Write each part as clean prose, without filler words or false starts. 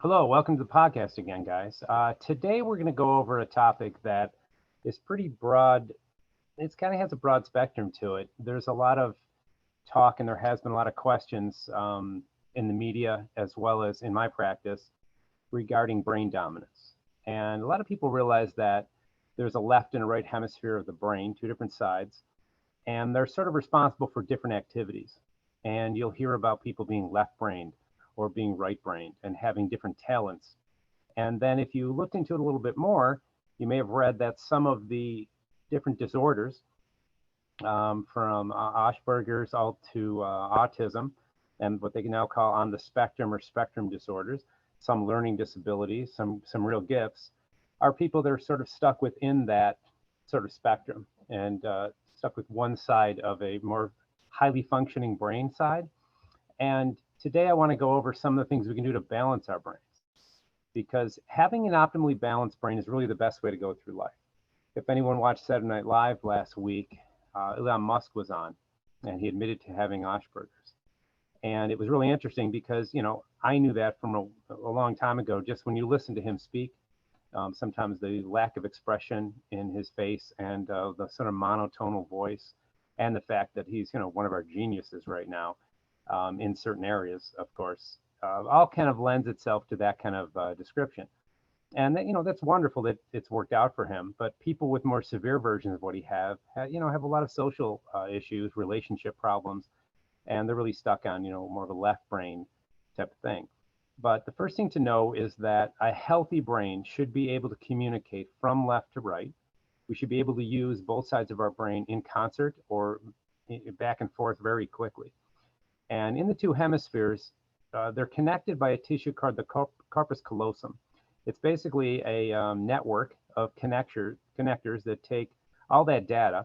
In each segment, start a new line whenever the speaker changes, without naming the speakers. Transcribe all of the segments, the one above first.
Hello, welcome to the podcast again, guys. Today we're going to go over a topic that is pretty broad. It kind of has a broad spectrum to it. There's a lot of talk, and there has been a lot of questions in the media as well as in my practice regarding brain dominance. And a lot of people realize that there's a left and a right hemisphere of the brain, two different sides, and they're sort of responsible for different activities. And you'll hear about people being left brained or being right brained and having different talents. And then if you looked into it a little bit more, you may have read that some of the different disorders, from Asperger's all to autism, and what they can now call on the spectrum or spectrum disorders, some learning disabilities, some real gifts, are people that are sort of stuck within that sort of spectrum and stuck with one side of a more highly functioning brain side. And today I want to go over some of the things we can do to balance our brains, because having an optimally balanced brain is really the best way to go through life. If anyone watched Saturday Night Live last week, Elon Musk was on, and he admitted to having Asperger's. And it was really interesting because, I knew that from a long time ago, just when you listen to him speak, sometimes the lack of expression in his face and the sort of monotonal voice, and the fact that he's, one of our geniuses right now in certain areas, of course, all kind of lends itself to that kind of description. And that, that's wonderful that it's worked out for him. But people with more severe versions of what he have a lot of social issues, relationship problems, and they're really stuck on, more of a left brain type of thing. But the first thing to know is that a healthy brain should be able to communicate from left to right. We should be able to use both sides of our brain in concert or back and forth very quickly. And in the two hemispheres, they're connected by a tissue called the corpus callosum. It's basically a network of connectors that take all that data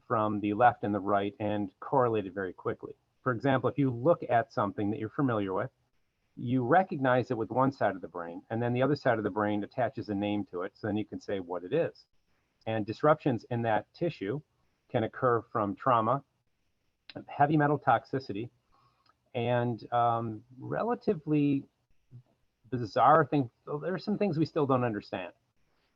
from the left and the right and correlate it very quickly. For example, if you look at something that you're familiar with, you recognize it with one side of the brain, and then the other side of the brain attaches a name to it, so then you can say what it is. And disruptions in that tissue can occur from trauma, heavy metal toxicity, and relatively bizarre things. There are some things we still don't understand.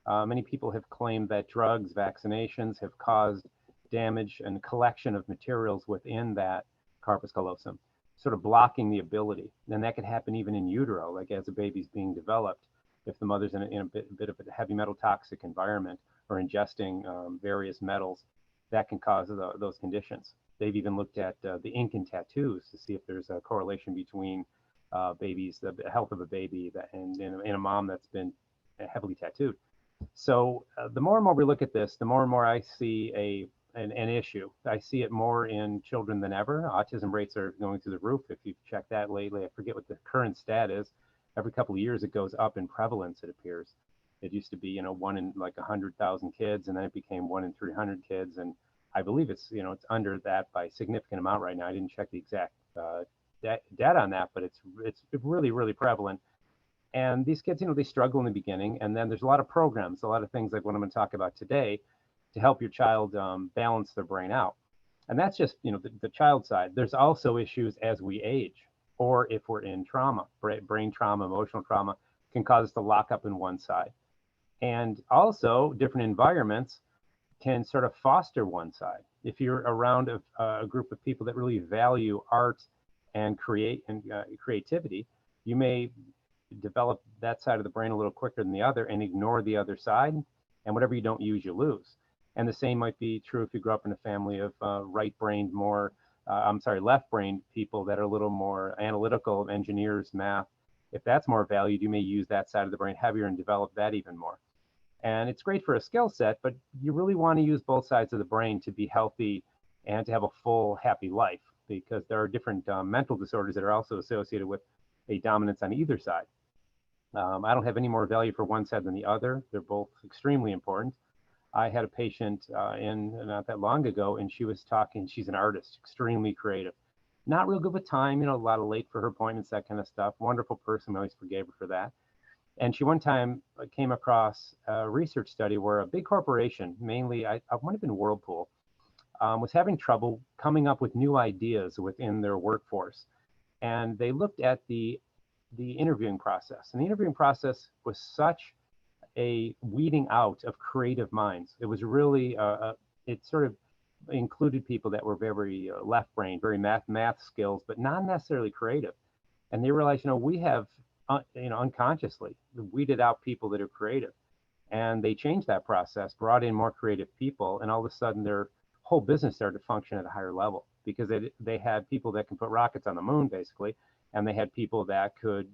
Many people have claimed that drugs, vaccinations have caused damage and collection of materials within that corpus callosum, sort of blocking the ability. And that could happen even in utero, like as a baby's being developed. If the mother's in a bit of a heavy metal toxic environment or ingesting various metals, that can cause those conditions. They've even looked at the ink in tattoos to see if there's a correlation between babies, the health of a baby, and in a mom that's been heavily tattooed. So the more and more we look at this, the more and more I see an issue. I see it more in children than ever. Autism rates are going through the roof. If you've checked that lately, I forget what the current stat is. Every couple of years, it goes up in prevalence, it appears. It used to be, one in like 100,000 kids, and then it became 1 in 300 kids. And I believe it's under that by a significant amount right now. I didn't check the exact data on that, but it's really, really prevalent. And these kids, they struggle in the beginning, and then there's a lot of programs, a lot of things like what I'm going to talk about today to help your child balance their brain out. And that's just, the child side. There's also issues as we age, or if we're in trauma, brain trauma, emotional trauma can cause us to lock up in one side. And also different environments can sort of foster one side. If you're around a group of people that really value art and creativity, you may develop that side of the brain a little quicker than the other and ignore the other side. And whatever you don't use, you lose. And the same might be true if you grew up in a family of right-brained, left-brained people that are a little more analytical, engineers, math. If that's more valued, you may use that side of the brain heavier and develop that even more. And it's great for a skill set, but you really want to use both sides of the brain to be healthy and to have a full, happy life, because there are different mental disorders that are also associated with a dominance on either side. I don't have any more value for one side than the other. They're both extremely important. I had a patient not that long ago, and she was talking. She's an artist, extremely creative, not real good with time, a lot of late for her appointments, that kind of stuff. Wonderful person. I always forgave her for that. And she one time came across a research study where a big corporation, mainly, I might have been Whirlpool, was having trouble coming up with new ideas within their workforce. And they looked at the the interviewing process. And the interviewing process was such a weeding out of creative minds. It was really, it sort of included people that were very left-brained, very math skills, but not necessarily creative. And they realized, we have, unconsciously weeded out people that are creative. And they changed that process, brought in more creative people, and all of a sudden their whole business started to function at a higher level because they had people that can put rockets on the moon, basically, and they had people that could,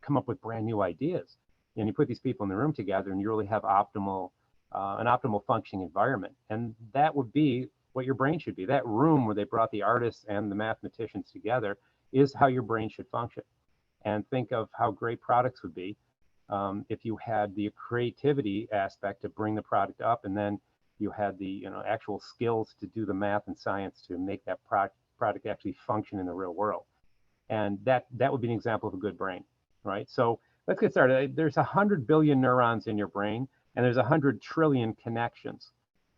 come up with brand new ideas. And you put these people in the room together, and you really have an optimal functioning environment. And that would be what your brain should be. That room where they brought the artists and the mathematicians together is how your brain should function. And think of how great products would be if you had the creativity aspect to bring the product up, and then you had the actual skills to do the math and science to make that product actually function in the real world. And that would be an example of a good brain, right? So let's get started. There's 100 billion neurons in your brain, and there's 100 trillion connections.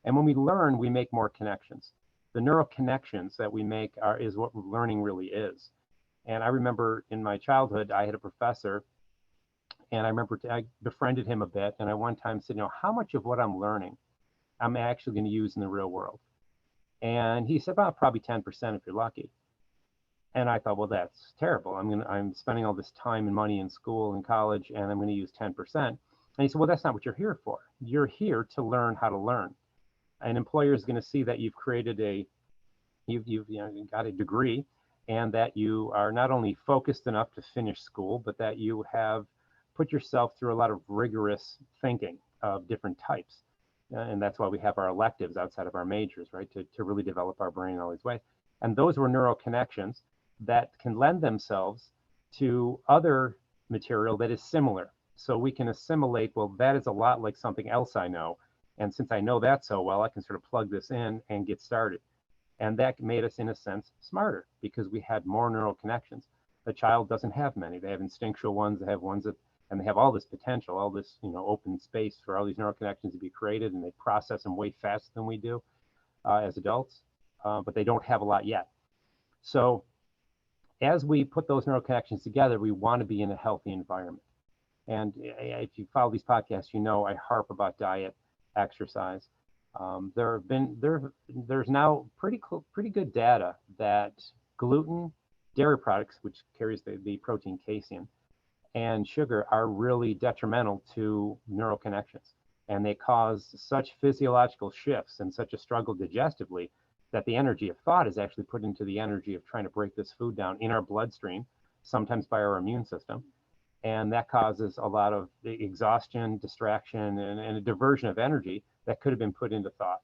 And when we learn, we make more connections. The neural connections that we make is what learning really is. And I remember in my childhood, I had a professor, and I remember I befriended him a bit. And I one time said, how much of what I'm learning I'm actually going to use in the real world? And he said, about probably 10% if you're lucky. And I thought, well, that's terrible. I'm spending all this time and money in school and college, and I'm going to use 10%. And he said, well, that's not what you're here for. You're here to learn how to learn. An employer is going to see that you've created you've got a degree, and that you are not only focused enough to finish school, but that you have put yourself through a lot of rigorous thinking of different types. And that's why we have our electives outside of our majors, right? To really develop our brain in all these ways. And those were neural connections that can lend themselves to other material that is similar. So we can assimilate, well, that is a lot like something else I know. And since I know that so well, I can sort of plug this in and get started. And that made us, in a sense, smarter because we had more neural connections. A child doesn't have many. They have instinctual ones, they have ones that, and they have all this potential, all this, open space for all these neural connections to be created, and they process them way faster than we do as adults, but they don't have a lot yet. So as we put those neural connections together, we want to be in a healthy environment. And if you follow these podcasts, I harp about diet, exercise. There's now pretty good data that gluten, dairy products, which carries the protein casein, and sugar are really detrimental to neural connections. And they cause such physiological shifts and such a struggle digestively that the energy of thought is actually put into the energy of trying to break this food down in our bloodstream, sometimes by our immune system. And that causes a lot of exhaustion, distraction, and a diversion of energy that could have been put into thought.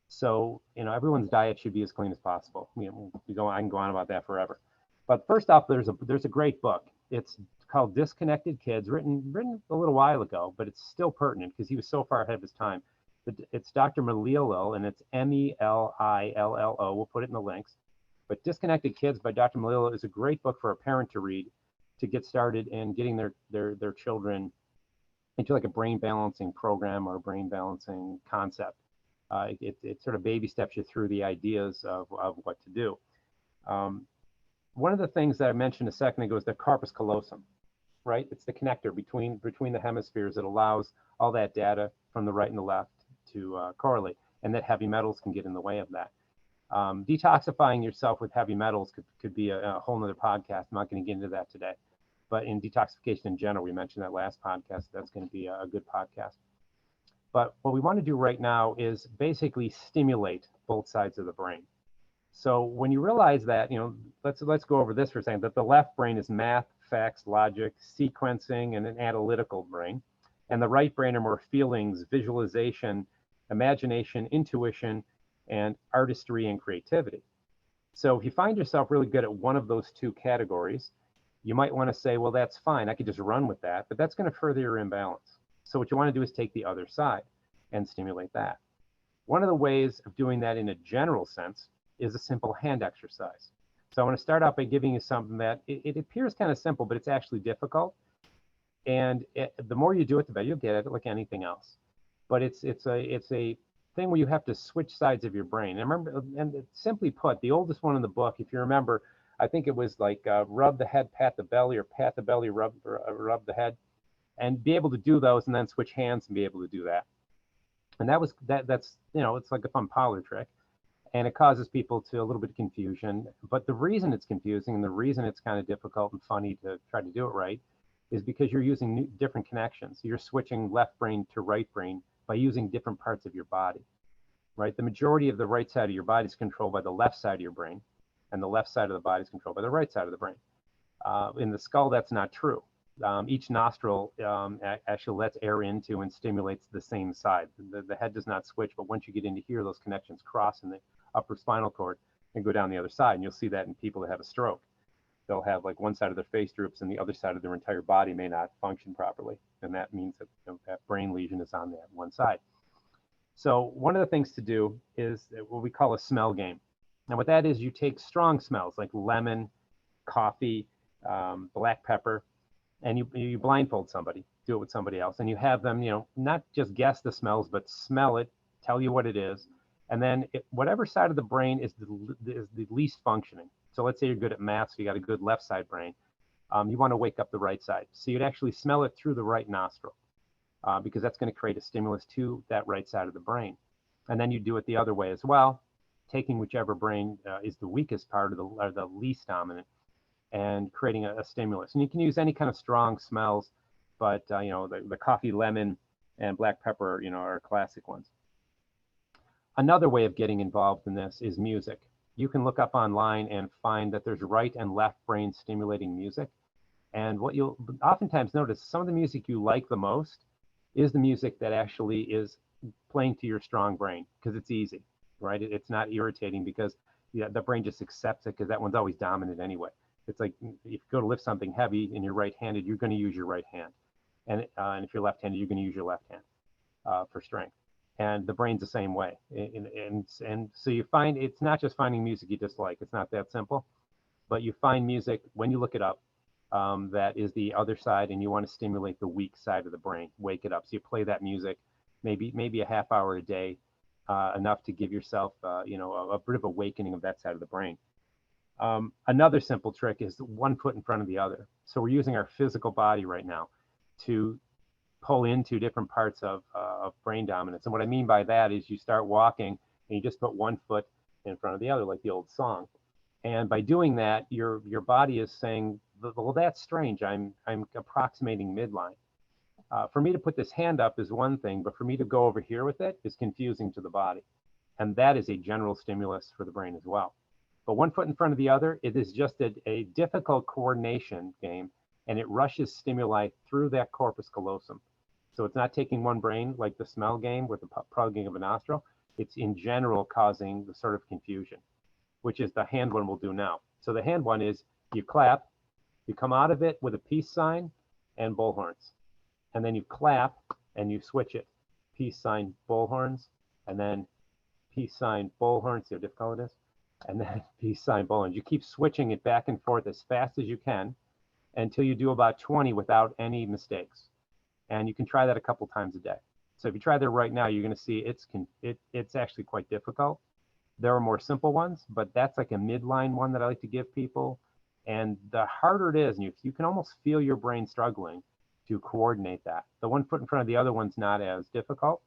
So, everyone's diet should be as clean as possible. I can go on about that forever. But first off, there's a great book. It's called Disconnected Kids, written a little while ago, but it's still pertinent because he was so far ahead of his time. It's Dr. Melillo, and it's Melillo. We'll put it in the links. But Disconnected Kids by Dr. Melillo is a great book for a parent to read to get started in getting their children into like a brain balancing program or a brain balancing concept. It sort of baby steps you through the ideas of what to do. One of the things that I mentioned a second ago is the corpus callosum, right? It's the connector between the hemispheres that allows all that data from the right and the left to correlate, and that heavy metals can get in the way of that. Detoxifying yourself with heavy metals could be a whole nother podcast. I'm not going to get into that today. But in detoxification in general, we mentioned that last podcast. That's going to be a good podcast. But what we want to do right now is basically stimulate both sides of the brain. So when you realize that, let's go over this for a second, that the left brain is math, facts, logic, sequencing, and an analytical brain. And the right brain are more feelings, visualization, imagination, intuition, and artistry and creativity. So if you find yourself really good at one of those two categories, you might want to say, well, that's fine. I could just run with that, but that's going to further your imbalance. So what you want to do is take the other side and stimulate that. One of the ways of doing that in a general sense is a simple hand exercise. So I want to start out by giving you something that it appears kind of simple, but it's actually difficult. And the more you do it, the better you'll get at it, like anything else. But it's a thing where you have to switch sides of your brain. And remember, and simply put, the oldest one in the book, if you remember, I think it was like rub the head, pat the belly, or pat the belly, rub the head, and be able to do those, and then switch hands and be able to do that. And that's it's like a fun parlor trick, and it causes people to a little bit of confusion. But the reason it's confusing and the reason it's kind of difficult and funny to try to do it right is because you're using different connections. You're switching left brain to right brain by using different parts of your body, right? The majority of the right side of your body is controlled by the left side of your brain, and the left side of the body is controlled by the right side of the brain. In the skull, that's not true. Each nostril actually lets air into and stimulates the same side. The head does not switch, but once you get into here, those connections cross in the upper spinal cord and go down the other side. And you'll see that in people that have a stroke. They'll have like one side of their face droops and the other side of their entire body may not function properly. And that means that that brain lesion is on that one side. So one of the things to do is what we call a smell game. And what that is, you take strong smells like lemon, coffee, black pepper, and you blindfold somebody, do it with somebody else, and you have them, not just guess the smells, but smell it, tell you what it is, and then whatever side of the brain is the least functioning. So let's say you're good at math, so you got a good left side brain. You want to wake up the right side. So you'd actually smell it through the right nostril because that's going to create a stimulus to that right side of the brain. And then you do it the other way as well, taking whichever brain is the weakest part or the least dominant, and creating a stimulus. And you can use any kind of strong smells, but the coffee, lemon, and black pepper, are classic ones. Another way of getting involved in this is music. You can look up online and find that there's right and left brain stimulating music. And what you'll oftentimes notice, some of the music you like the most is the music that actually is playing to your strong brain because it's easy, right? It's not irritating because the brain just accepts it because that one's always dominant anyway. It's like if you go to lift something heavy and you're right-handed, you're going to use your right hand. And if you're left-handed, you're going to use your left hand for strength. And the brain's the same way. And so you find it's not just finding music you dislike. It's not that simple. But you find music, when you look it up, that is the other side, and you want to stimulate the weak side of the brain, wake it up. So you play that music, maybe a half hour a day, enough to give yourself, a bit of awakening of that side of the brain. Another simple trick is one foot in front of the other. So we're using our physical body right now to pull into different parts of brain dominance. And what I mean by that is you start walking and you just put one foot in front of the other, like the old song. And by doing that, your body is saying, well, that's strange. I'm approximating midline. For me to put this hand up is one thing, but for me to go over here with it is confusing to the body. And that is a general stimulus for the brain as well. But one foot in front of the other, it is just a difficult coordination game, and it rushes stimuli through that corpus callosum. So it's not taking one brain like the smell game with the plugging of a nostril. It's in general causing the sort of confusion, which is the hand one we'll do now. So the hand one is you clap, you come out of it with a peace sign and bullhorns. And then you clap and you switch it. Peace sign, bullhorns, and then peace sign, bullhorns. See how difficult it is? And then peace sign, bullhorns. You keep switching it back and forth as fast as you can until you do about 20 without any mistakes. And you can try that a couple times a day. So if you try that right now, you're going to see it's actually quite difficult. There are more simple ones, but that's like a midline one that I like to give people. And the harder it is, and you can almost feel your brain struggling to coordinate that. The one foot in front of the other one's not as difficult,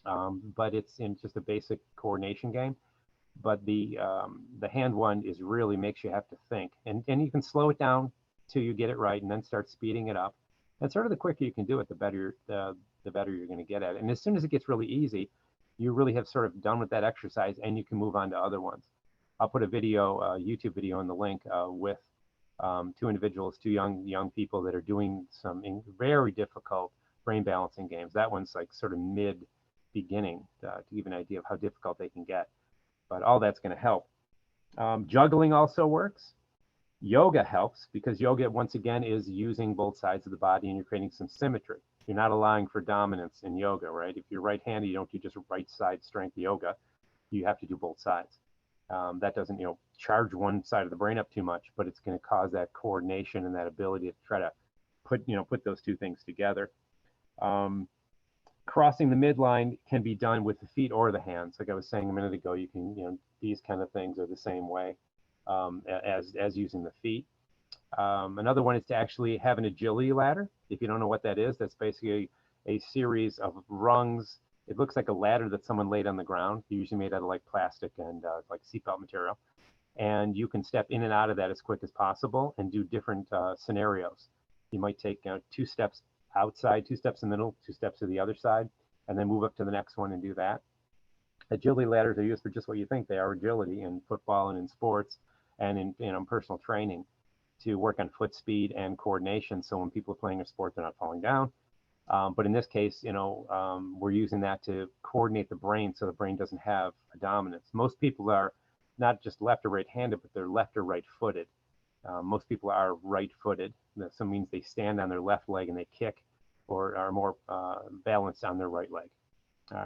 but it's in just a basic coordination game. But the hand one is really makes you have to think. And you can slow it down till you get it right and then start speeding it up. And sort of the quicker you can do it, the better you're going to get at it. And as soon as it gets really easy, you really have sort of done with that exercise and you can move on to other ones. I'll put a video, YouTube video in the link with two individuals, two young people that are doing some very difficult brain balancing games. That one's like sort of mid-beginning to give an idea of how difficult they can get. But all that's going to help. Juggling also works. Yoga helps because yoga, once again, is using both sides of the body and you're creating some symmetry. You're not allowing for dominance in yoga, right? If you're right-handed, you don't do just right side strength yoga. You have to do both sides. That doesn't, charge one side of the brain up too much, but it's going to cause that coordination and that ability to try to put those two things together. Crossing the midline can be done with the feet or the hands. Like I was saying a minute ago, you can, these kind of things are the same way. as using the feet. Another one is to actually have an agility ladder. If you don't know what that is, that's basically a series of rungs. It looks like a ladder that someone laid on the ground, usually made out of like plastic and like seatbelt material. And you can step in and out of that as quick as possible and do different scenarios. You might take 2 steps outside, 2 steps in the middle, 2 steps to the other side, and then move up to the next one and do that. Agility ladders are used for just what you think they are, agility in football and in sports and in personal training, to work on foot speed and coordination. So when people are playing a sport, they're not falling down. But in this case, we're using that to coordinate the brain so the brain doesn't have a dominance. Most people are not just left or right-handed, but they're left or right-footed. Most people are right-footed. So means they stand on their left leg and they kick, or are more balanced on their right leg.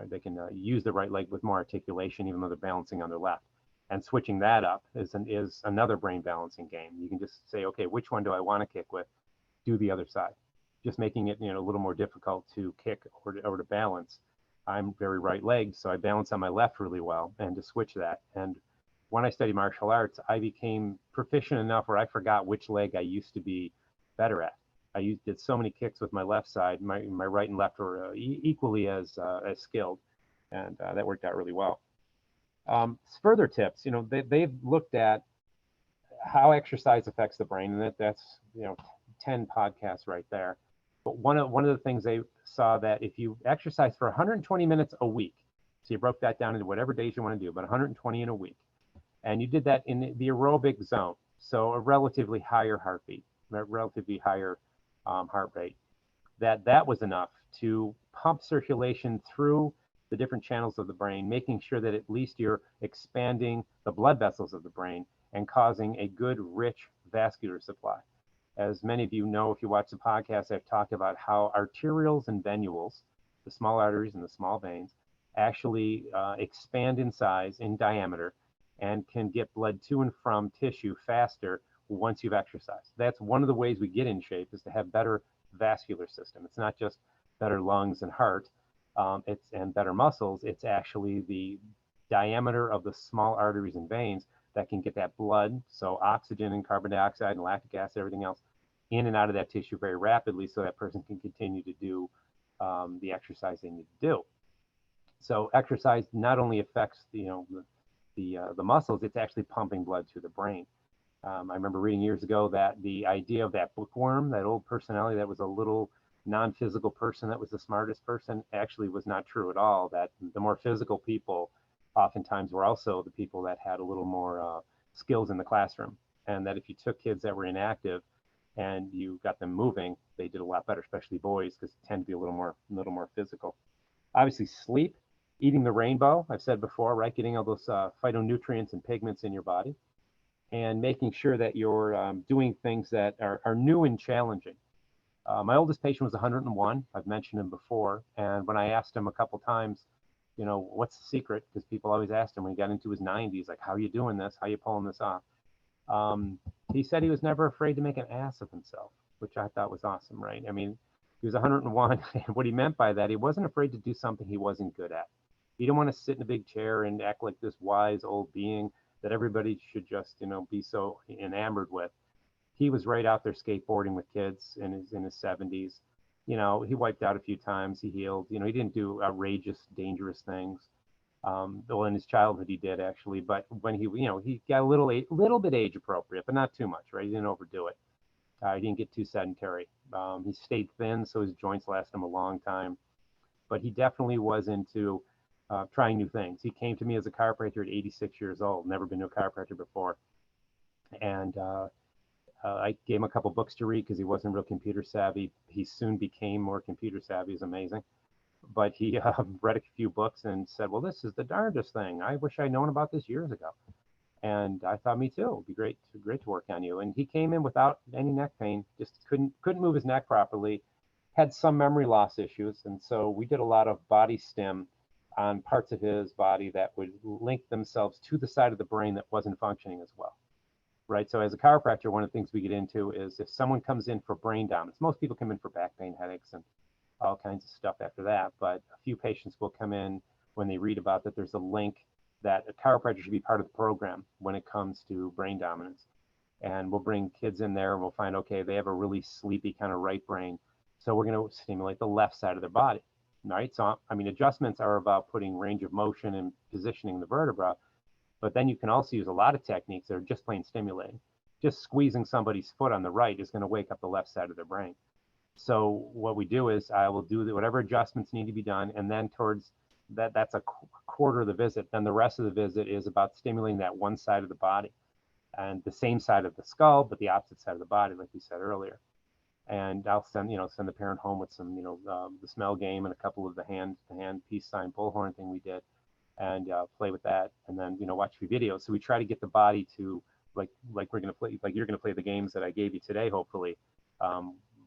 They can use the right leg with more articulation, even though they're balancing on their left. And switching that up is another brain balancing game. You can just say, okay, which one do I want to kick with? Do the other side. Just making it a little more difficult to kick or to balance. I'm very right-legged, so I balance on my left really well, and to switch that. And when I studied martial arts, I became proficient enough where I forgot which leg I used to be better at. I did so many kicks with my left side. My right and left were equally as skilled, and that worked out really well. Further tips, they've looked at how exercise affects the brain, and that's 10 podcasts right there. But one of the things they saw, that if you exercise for 120 minutes a week, so you broke that down into whatever days you want to do, but 120 in a week, and you did that in the aerobic zone, so a relatively higher heartbeat, a relatively higher heart rate, that was enough to pump circulation through the different channels of the brain, making sure that at least you're expanding the blood vessels of the brain and causing a good, rich vascular supply. As many of you know, if you watch the podcast, I've talked about how arterioles and venules, the small arteries and the small veins, actually expand in size, in diameter, and can get blood to and from tissue faster once you've exercised. That's one of the ways we get in shape, is to have better vascular system. It's not just better lungs and heart, and better muscles. It's actually the diameter of the small arteries and veins that can get that blood, so oxygen and carbon dioxide and lactic acid, everything else, in and out of that tissue very rapidly, so that person can continue to do the exercise they need to do. So exercise not only affects the muscles, it's actually pumping blood through the brain. I remember reading years ago that the idea of that bookworm, that old personality that was a little non-physical person that was the smartest person, actually was not true at all. That the more physical people oftentimes were also the people that had a little more skills in the classroom, and that if you took kids that were inactive and you got them moving, they did a lot better, especially boys, because they tend to be a little more physical. Obviously, sleep, eating the rainbow, I've said before, right? Getting all those phytonutrients and pigments in your body, and making sure that you're doing things that are new and challenging. My oldest patient was 101. I've mentioned him before. And when I asked him a couple times, what's the secret? Because people always asked him when he got into his 90s, like, how are you doing this? How are you pulling this off? He said he was never afraid to make an ass of himself, which I thought was awesome, right? I mean, he was 101. And what he meant by that, he wasn't afraid to do something he wasn't good at. He didn't want to sit in a big chair and act like this wise old being that everybody should just, be so enamored with. He was right out there skateboarding with kids in his 70s. He wiped out a few times. He healed. He didn't do outrageous, dangerous things. Well, in his childhood, he did actually. But when he got a little bit age appropriate, but not too much, right? He didn't overdo it. He didn't get too sedentary. He stayed thin, so his joints lasted him a long time. But he definitely was into trying new things. He came to me as a chiropractor at 86 years old. Never been to a chiropractor before, and I gave him a couple books to read because he wasn't real computer savvy. He soon became more computer savvy. It's amazing. But he read a few books and said, well, this is the darndest thing. I wish I'd known about this years ago. And I thought, me too. It'd be great to work on you. And he came in without any neck pain, just couldn't move his neck properly, had some memory loss issues. And so we did a lot of body stim on parts of his body that would link themselves to the side of the brain that wasn't functioning as well. Right. So as a chiropractor, one of the things we get into is if someone comes in for brain dominance, most people come in for back pain, headaches, and all kinds of stuff after that. But a few patients will come in when they read about that there's a link that a chiropractor should be part of the program when it comes to brain dominance. And we'll bring kids in there and we'll find, okay, they have a really sleepy kind of right brain. So we're going to stimulate the left side of their body, right? So, I mean, adjustments are about putting range of motion and positioning the vertebra, but then you can also use a lot of techniques that are just plain stimulating. Just squeezing somebody's foot on the right is going to wake up the left side of their brain. So what we do is I will do whatever adjustments need to be done, and then towards that's a quarter of the visit. Then the rest of the visit is about stimulating that one side of the body, and the same side of the skull, but the opposite side of the body, like we said earlier. And I'll send the parent home with some the smell game and a couple of the hand peace sign bullhorn thing we did, and play with that, and then watch a few videos. So we try to get the body to like we're gonna play, like you're gonna play the games that I gave you today. Hopefully,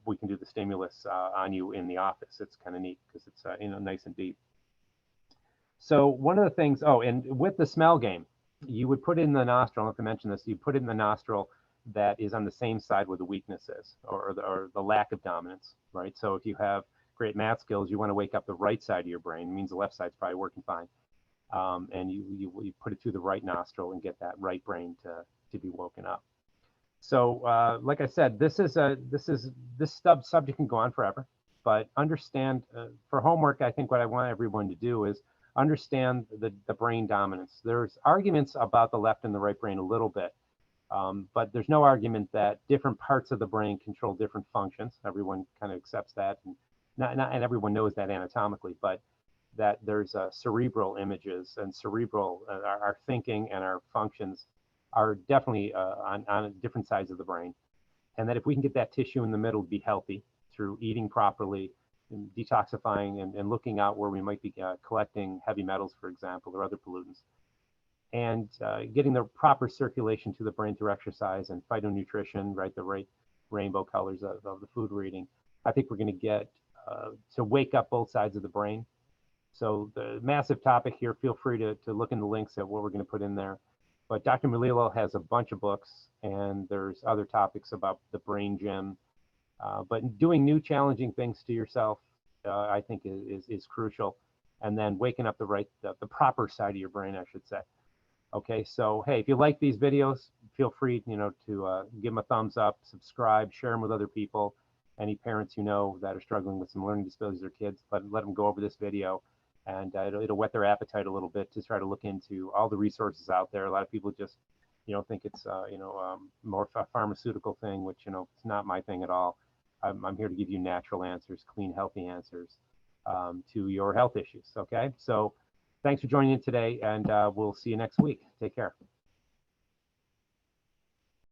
we can do the stimulus on you in the office. It's kind of neat because it's nice and deep. So one of the things, and with the smell game, you would put it in the nostril. I don't know if I mentioned this. You put it in the nostril that is on the same side where the weakness is, or the lack of dominance, right? So if you have great math skills, you want to wake up the right side of your brain. It means the left side's probably working fine. And you put it through the right nostril and get that right brain to be woken up. So like I said, this subject can go on forever, but understand for homework, I think what I want everyone to do is understand the brain dominance. There's arguments about the left and the right brain a little bit, but there's no argument that different parts of the brain control different functions. Everyone kind of accepts that, and not everyone knows that anatomically, but that there's cerebral images, and cerebral, our thinking and our functions are definitely on different sides of the brain. And that if we can get that tissue in the middle to be healthy through eating properly, and detoxifying, and looking out where we might be collecting heavy metals, for example, or other pollutants, and getting the proper circulation to the brain through exercise and phytonutrition, right, the right rainbow colors of the food we're eating, I think we're going to get to wake up both sides of the brain. So the massive topic here, feel free to look in the links at what we're going to put in there. But Dr. Melillo has a bunch of books, and there's other topics about the brain gym. But doing new challenging things to yourself, I think is crucial. And then waking up the proper side of your brain, I should say. Okay, so hey, if you like these videos, feel free to give them a thumbs up, subscribe, share them with other people. Any parents that are struggling with some learning disabilities or kids, let them go over this video, and it'll whet their appetite a little bit to try to look into all the resources out there. A lot of people just think it's more a pharmaceutical thing, which it's not my thing at all. I'm here to give you natural answers, clean, healthy answers to your health issues. Okay, so thanks for joining in today, and we'll see you next week. Take care.